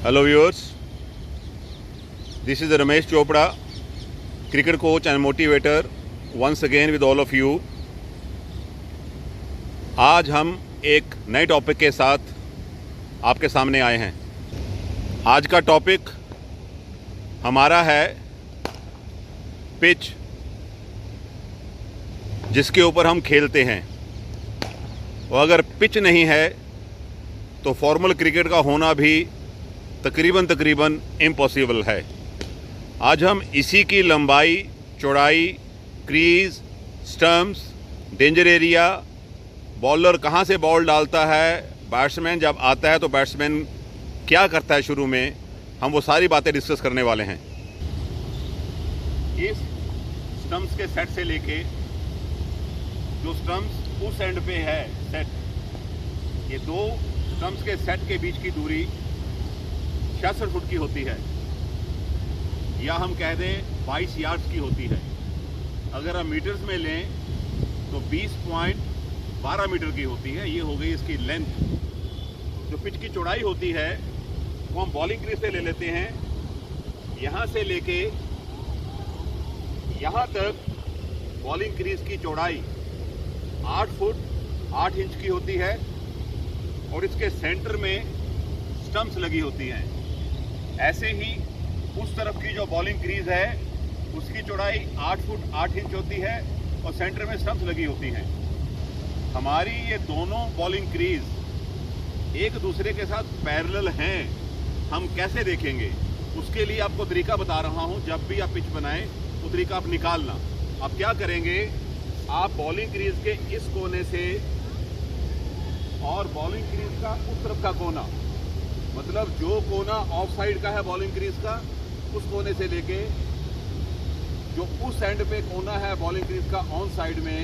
Hello viewers, this is Ramesh Chopra, cricket coach and motivator once again with all of you. आज हम एक नए topic के साथ आपके सामने आए हैं। आज का टॉपिक हमारा है पिच, जिसके ऊपर हम खेलते हैं। और अगर पिच नहीं है तो फॉर्मल क्रिकेट का होना भी तकरीबन इम्पॉसिबल है। आज हम इसी की लंबाई, चौड़ाई, crease, stumps, danger area, bowler कहाँ से बॉल डालता है, बैट्समैन जब आता है तो बैट्समैन क्या करता है शुरू में, हम वो सारी बातें डिस्कस करने वाले हैं। इस स्टम्प्स के सेट से लेके जो स्टम्प्स उस एंड पे है सेट, ये दो स्टम्प्स के सेट के बीच की दूरी 66 फुट की होती है, या हम कह दें 22 यार्ड्स की होती है। अगर हम मीटर्स में लें तो 20.12 मीटर की होती है। ये हो गई इसकी लेंथ। जो पिच की चौड़ाई होती है वो हम बॉलिंग क्रीज से ले लेते हैं। यहाँ से लेके यहाँ तक बॉलिंग क्रीज की चौड़ाई 8 फुट 8 इंच की होती है और इसके सेंटर में स्टम्प्स लगी होती हैं। ऐसे ही उस तरफ की जो बॉलिंग क्रीज है उसकी चौड़ाई 8 फुट 8 इंच होती है और सेंटर में स्टम्प्स लगी होती हैं। हमारी ये दोनों बॉलिंग क्रीज एक दूसरे के साथ पैरेलल हैं। हम कैसे देखेंगे उसके लिए आपको तरीका बता रहा हूं। जब भी आप पिच बनाएं वो तरीका आप निकालना। आप क्या करेंगे, आप बॉलिंग क्रीज के इस कोने से और बॉलिंग क्रीज का उस तरफ का कोना, मतलब जो कोना ऑफ साइड का है बॉलिंग क्रीज का, उस कोने से लेके जो उस एंड पे कोना है बॉलिंग क्रीज का ऑन साइड में,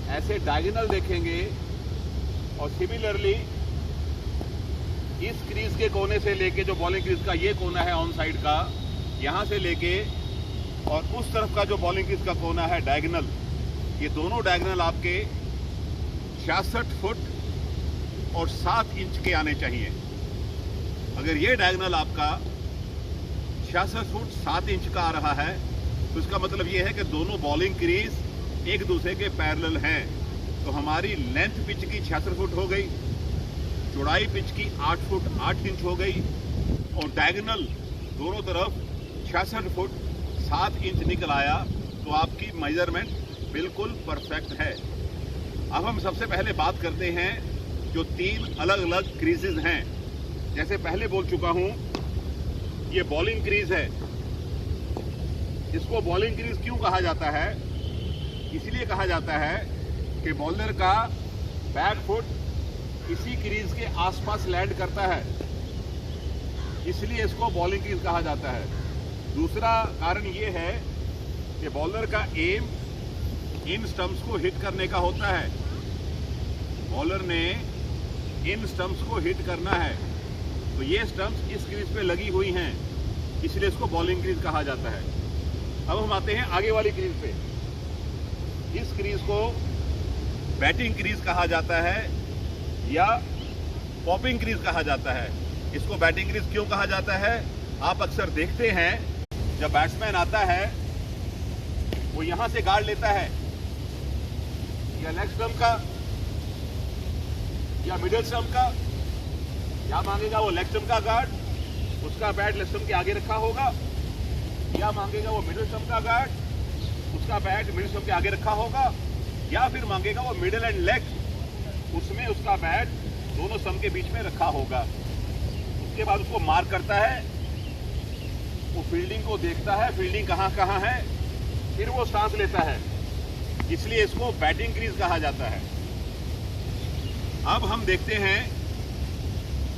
ऐसे डायगोनल देखेंगे। और सिमिलरली इस क्रीज के कोने से लेके जो बॉलिंग क्रीज का ये कोना है ऑन साइड का, यहां से लेके और उस तरफ का जो बॉलिंग क्रीज का कोना है डायगोनल, ये दोनों डायगोनल आपके 66 फुट और 7 इंच के आने चाहिए। अगर ये डायगोनल आपका 66 फुट 7 इंच का आ रहा है तो इसका मतलब ये है कि दोनों बॉलिंग क्रीज एक दूसरे के पैरेलल हैं। तो हमारी लेंथ पिच की 66 फुट हो गई, चौड़ाई पिच की 8 फुट 8 इंच हो गई और डायगोनल दोनों तरफ 66 फुट 7 इंच निकल आया। तो आपकी मेजरमेंट बिल्कुल परफेक्ट है। अब हम सबसे पहले बात करते हैं जो 3 अलग अलग क्रीजेज हैं। जैसे पहले बोल चुका हूं, ये बॉलिंग क्रीज है। इसको बॉलिंग क्रीज क्यों कहा जाता है? इसलिए कहा जाता है कि बॉलर का बैक फुट इसी क्रीज के आसपास लैंड करता है, इसलिए इसको बॉलिंग क्रीज कहा जाता है। दूसरा कारण ये है कि बॉलर का एम इन स्टंप्स को हिट करने का होता है। बॉलर ने इन स्टंप्स को हिट करना है, तो ये स्टंप्स इस क्रीज पे लगी हुई हैं, इसलिए इसको बॉलिंग क्रीज कहा जाता है। अब हम आते हैं आगे वाली क्रीज पे। इस क्रीज को बैटिंग क्रीज कहा जाता है या पॉपिंग क्रीज कहा जाता है। इसको बैटिंग क्रीज क्यों कहा जाता है? आप अक्सर देखते हैं जब बैट्समैन आता है वो यहां से गार्ड लेता है, या लेग स्टंप का या मिडिल स्टंप का, या मांगेगा वो लेग स्टंप का गार्ड, उसका बैट लेग स्टंप के आगे रखा होगा, या मांगेगा वो मिडिल स्टंप का गार्ड, उसका बैट मिडिल स्टंप के आगे रखा होगा, या फिर मांगेगा वो मिडिल एंड लेग, उसमें उसका बैट दोनों स्टंप के बीच में रखा होगा। उसके बाद उसको मार्क करता है, वो फील्डिंग को देखता है, फील्डिंग कहाँ कहाँ है, फिर वो स्टांस लेता है, इसलिए इसको बैटिंग क्रीज कहा जाता है। अब हम देखते हैं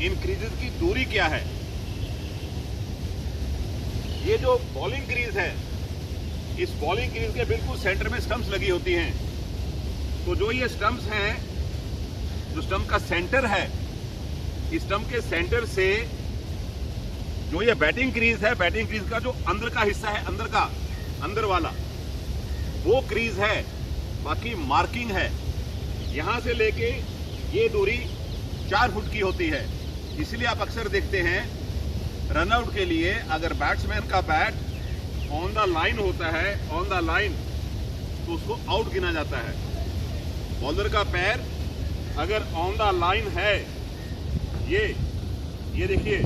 इन क्रीजेस की दूरी क्या है। ये जो बॉलिंग क्रीज है, इस बॉलिंग क्रीज के बिल्कुल सेंटर में स्टंप्स लगी होती हैं। तो जो ये स्टंप्स हैं, जो स्टंप का सेंटर है, इस स्टंप के सेंटर से जो ये बैटिंग क्रीज है, बैटिंग क्रीज का जो अंदर का हिस्सा है, अंदर वाला वो क्रीज है, बाकी मार्किंग है। यहां से लेके ये दूरी 4 फुट की होती है। इसलिए आप अक्सर देखते हैं रन आउट के लिए अगर बैट्समैन का बैट ऑन द लाइन होता है, ऑन द लाइन, तो उसको आउट गिना जाता है। बॉलर का पैर अगर ऑन द लाइन है, ये देखिए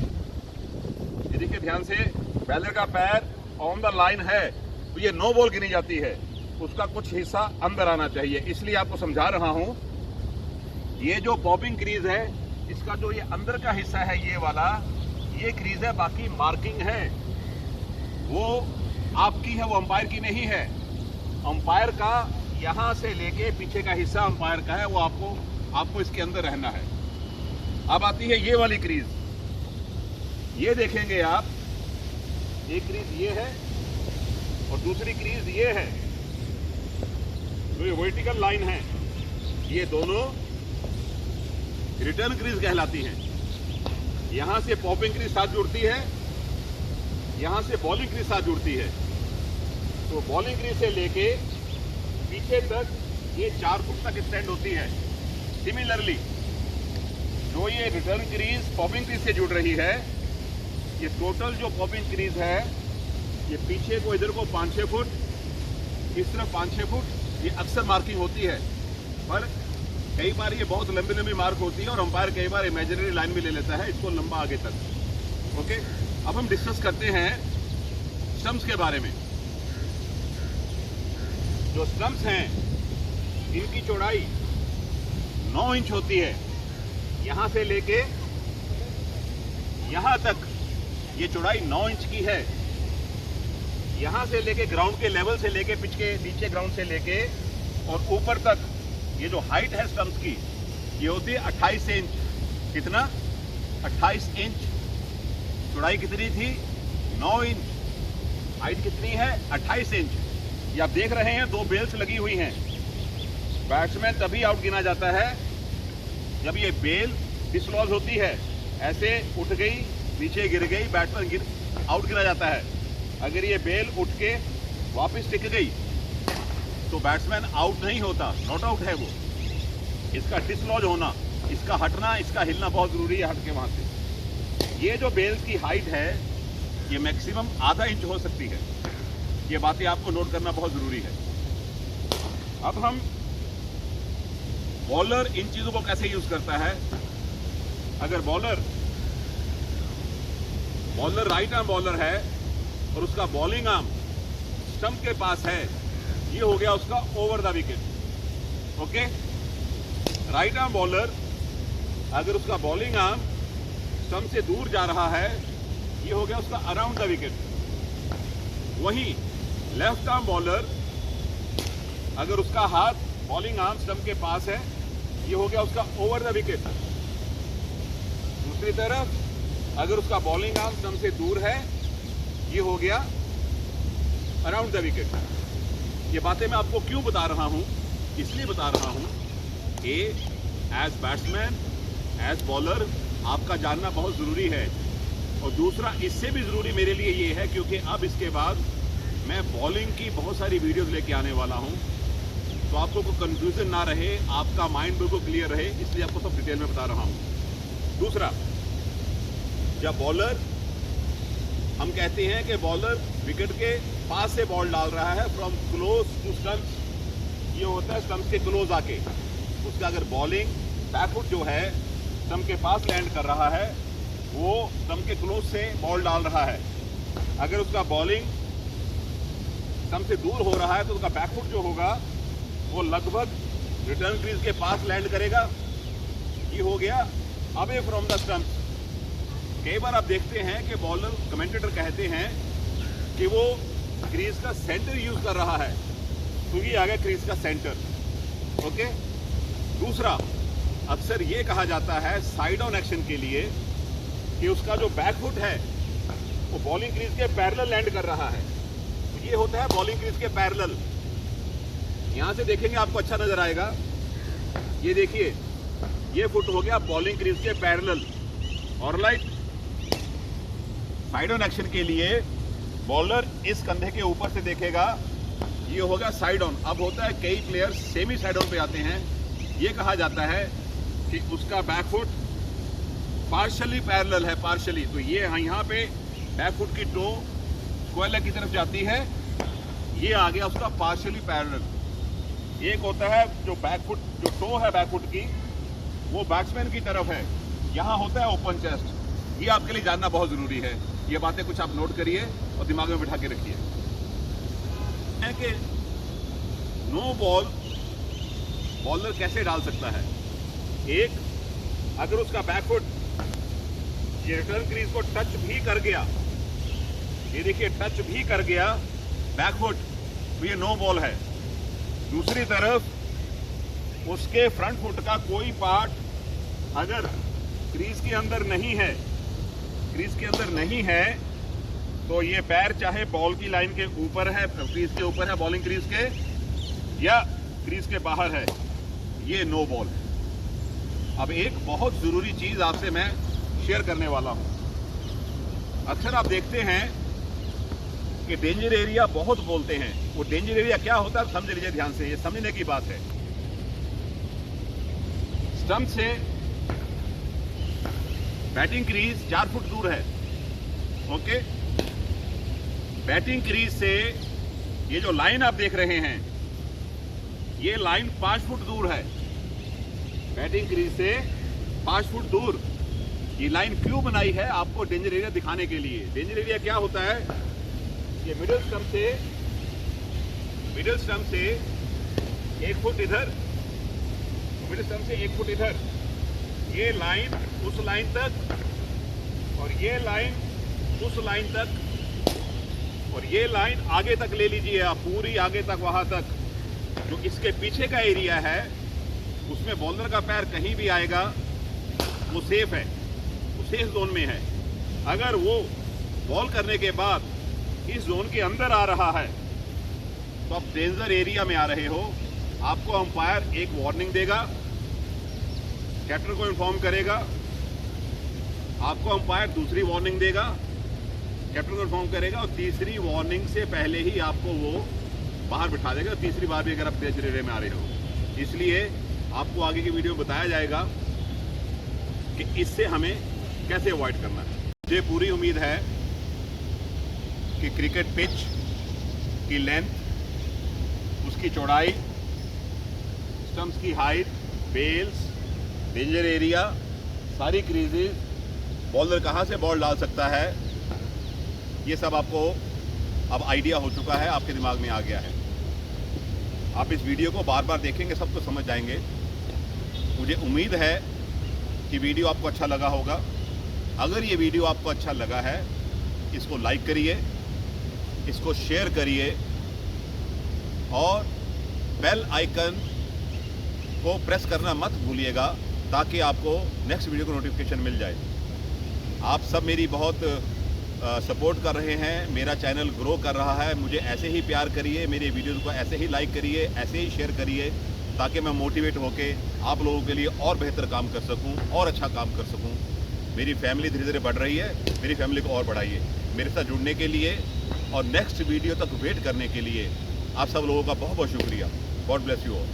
ध्यान से, बॉलर का पैर ऑन द लाइन है तो ये नो बॉल गिनी जाती है। उसका कुछ हिस्सा अंदर आना चाहिए, इसलिए आपको समझा रहा हूं। ये जो पॉपिंग क्रीज है, इसका जो ये अंदर का हिस्सा है, ये वाला, ये क्रीज है। बाकी मार्किंग है वो आपकी है, वो अंपायर की नहीं है। अंपायर का यहां से लेके पीछे का हिस्सा अंपायर का है, वो आपको इसके अंदर रहना है। अब आती है ये वाली क्रीज, ये देखेंगे आप, एक क्रीज ये है और दूसरी क्रीज ये है। तो ये वर्टिकल लाइन है, ये दोनों रिटर्न क्रीज कहलाती हैं। यहां से पॉपिंग क्रीज साथ जुड़ती है, यहां से बॉलिंग क्रीज साथ जुड़ती है। तो बॉलिंग क्रीज से लेके पीछे तक ये 4 फुट तक एक्सटेंड होती है। सिमिलरली जो ये रिटर्न क्रीज पॉपिंग क्रीज से जुड़ रही है, ये टोटल जो पॉपिंग क्रीज है, ये पीछे को इधर को 5-6 फुट, इस तरफ 5-6 फुट, ये अक्सर मार्किंग होती है। पर कई बार ये बहुत लंबी लंबी मार्क होती है और अंपायर कई बार इमेजिनरी लाइन भी ले लेता है इसको लंबा आगे तक। ओके, अब हम डिस्कस करते हैं स्टम्प्स के बारे में। जो स्टम्प्स हैं, इनकी चौड़ाई 9 इंच होती है। यहां से लेके यहां तक ये चौड़ाई 9 इंच की है। यहां से लेके ग्राउंड के लेवल से लेके पिच के नीचे ग्राउंड से लेके और ऊपर तक ये जो हाइट है स्टम्प्स की, ये होती है 28 इंच। कितना? 28 इंच। चौड़ाई कितनी थी? 9 इंच। हाइट कितनी है? 28 इंच। ये आप देख रहे हैं 2 बेल्स लगी हुई हैं। बैट्समैन तभी आउट गिना जाता है जब ये बेल डिसलॉज होती है, ऐसे उठ गई, नीचे गिर गई, बैट्समैन आउट गिना जाता है। अगर ये बेल उठ के वापस टिक गई तो बैट्समैन आउट नहीं होता, नॉट आउट है वो। इसका डिसलॉज होना, इसका हटना, इसका हिलना बहुत जरूरी है, हट के वहां से। ये जो बेल्स की हाइट है, ये मैक्सिमम आधा इंच हो सकती है। ये बातें आपको नोट करना बहुत जरूरी है। अब हम बॉलर इन चीजों को कैसे यूज करता है। अगर बॉलर राइट आर्म बॉलर है और उसका बॉलिंग आर्म स्टंप के पास है, ये हो गया उसका over the wicket. Okay, right arm bowler अगर उसका बॉलिंग आर्म स्टंप से दूर जा रहा है, ये हो गया उसका अराउंड द विकेट। वहीं लेफ्ट आर्म बॉलर अगर उसका हाथ बॉलिंग आर्म स्टंप के पास है, ये हो गया उसका ओवर द विकेट। दूसरी तरफ अगर उसका बॉलिंग आर्म स्टंप से दूर है, ये हो गया अराउंड द विकेट। ये बातें मैं आपको क्यों बता रहा हूं? इसलिए बता रहा हूं कि एज बैट्समैन, एज बॉलर आपका जानना बहुत जरूरी है। और दूसरा इससे भी जरूरी मेरे लिए ये है क्योंकि अब इसके बाद मैं बॉलिंग की बहुत सारी वीडियोस लेके आने वाला हूं, तो आपको कोई कंफ्यूजन ना रहे, आपका माइंड बिल्कुल क्लियर रहे, इसलिए आपको सब डिटेल में बता रहा हूं। दूसरा, जब बॉलर, हम कहते हैं कि बॉलर विकेट के पास से बॉल डाल रहा है, फ्रॉम क्लोज टू स्टंप्स, ये होता है स्टंप्स के क्लोज आके। उसका अगर बॉलिंग बैकफुट जो है स्टंप के पास लैंड कर रहा है, वो स्टंप के क्लोज से बॉल डाल रहा है। अगर उसका बॉलिंग स्टंप से दूर हो रहा है तो उसका बैकफुट जो होगा वो लगभग रिटर्न क्रीज के पास लैंड करेगा। ये हो गया अवे फ्रॉम द स्टंप। कई बार आप देखते हैं कि बॉलर, कमेंटेटर कहते हैं कि वो क्रीज का सेंटर यूज कर रहा है, तो ये आ गया क्रीज का सेंटर। ओके, दूसरा, अक्सर ये कहा जाता है साइड ऑन एक्शन के लिए कि उसका जो बैकफुट है वो बॉलिंग क्रीज के पैरेलल लैंड कर रहा है। तो ये होता है बॉलिंग क्रीज के पैरेलल। यहां से देखेंगे आपको अच्छा नजर आएगा। ये देखिए, ये फुट हो गया बॉलिंग क्रीज के parallel. Alright, side on action के लिए बॉलर इस कंधे के ऊपर से देखेगा, ये होगा साइड ऑन। अब होता है कई प्लेयर्स सेमी साइड ऑन पे आते हैं, ये कहा जाता है कि उसका बैकफुट पार्शली पैरेलल है, पार्शली। तो ये यहाँ पे बैक फुट की टो स्क्वायर की तरफ जाती है, ये आ गया उसका पार्शली पैरेलल। एक होता है जो बैक फुट, जो टो है बैक फुट की, वो बैट्समैन की तरफ है, यहाँ होता है ओपन चेस्ट। ये आपके लिए जानना बहुत जरूरी है। ये बातें कुछ आप नोट करिए और दिमाग में बिठा के रखिए है कि नो बॉल बॉलर कैसे डाल सकता है। एक, अगर उसका बैकफुट ये रिटर्न क्रीज को टच भी कर गया, ये देखिए टच भी कर गया बैकफुट, तो ये नो बॉल है। दूसरी तरफ उसके फ्रंट फुट का कोई पार्ट अगर क्रीज के अंदर नहीं है, क्रीज के अंदर नहीं है, तो ये पैर चाहे बॉल की लाइन के ऊपर है, क्रीज के ऊपर है, बॉलिंग क्रीज के, या क्रीज के बाहर है, ये नो बॉल है। अब एक बहुत जरूरी चीज आपसे मैं शेयर करने वाला हूं। अक्सर आप देखते हैं कि डेंजर एरिया बहुत बोलते हैं। वो डेंजर एरिया क्या होता है समझ लीजिए ध्यान से, ये समझने की बात है। स्टंप से बैटिंग क्रीज 4 फुट दूर है, ओके। बैटिंग क्रीज से ये जो लाइन आप देख रहे हैं, ये लाइन 5 फुट दूर है। बैटिंग क्रीज से 5 फुट दूर ये लाइन क्यों बनाई है? आपको डेंजर एरिया दिखाने के लिए। डेंजर एरिया क्या होता है? ये मिडिल स्टंप से 1 फुट इधर, मिडिल स्टंप से 1 फुट इधर, ये लाइन उस लाइन तक, और ये लाइन उस लाइन तक, और ये लाइन आगे तक ले लीजिए आप, पूरी आगे तक, वहां तक। जो इसके पीछे का एरिया है उसमें बॉलर का पैर कहीं भी आएगा वो सेफ है, वो सेफ जोन में है। अगर वो बॉल करने के बाद इस जोन के अंदर आ रहा है तो आप डेंजर एरिया में आ रहे हो। आपको अंपायर एक वार्निंग देगा, कैप्टन को इन्फॉर्म करेगा, आपको अंपायर दूसरी वार्निंग देगा, कैप्टन को इन्फॉर्म करेगा, और तीसरी वार्निंग से पहले ही आपको वो बाहर बिठा देगा। तीसरी बार भी अगर आप डेंजर एरिया में आ रहे हो, इसलिए आपको आगे की वीडियो में बताया जाएगा कि इससे हमें कैसे अवॉइड करना है। मुझे पूरी उम्मीद है कि क्रिकेट पिच की लेंथ, उसकी चौड़ाई, स्टंप्स की हाइट, बेल्स, डेंजर एरिया, सारी क्रीजेस, बॉलर कहां से बॉल डाल सकता है, ये सब आपको अब आइडिया हो चुका है, आपके दिमाग में आ गया है। आप इस वीडियो को बार बार देखेंगे, सब तो समझ जाएंगे। मुझे उम्मीद है कि वीडियो आपको अच्छा लगा होगा। अगर ये वीडियो आपको अच्छा लगा है, इसको लाइक करिए, इसको शेयर करिए, और बेल आइकन को प्रेस करना मत भूलिएगा, ताकि आपको नेक्स्ट वीडियो को नोटिफिकेशन मिल जाए। आप सब मेरी बहुत सपोर्ट कर रहे हैं, मेरा चैनल ग्रो कर रहा है। मुझे ऐसे ही प्यार करिए, मेरे वीडियोज़ को ऐसे ही लाइक करिए, ऐसे ही शेयर करिए, ताकि मैं मोटिवेट होके आप लोगों के लिए और बेहतर काम कर सकूं और अच्छा काम कर सकूं। मेरी फैमिली धीरे धीरे बढ़ रही है, मेरी फैमिली को और बढ़ाइए। मेरे साथ जुड़ने के लिए और नेक्स्ट वीडियो तक वेट करने के लिए आप सब लोगों का बहुत बहुत शुक्रिया। God bless you all.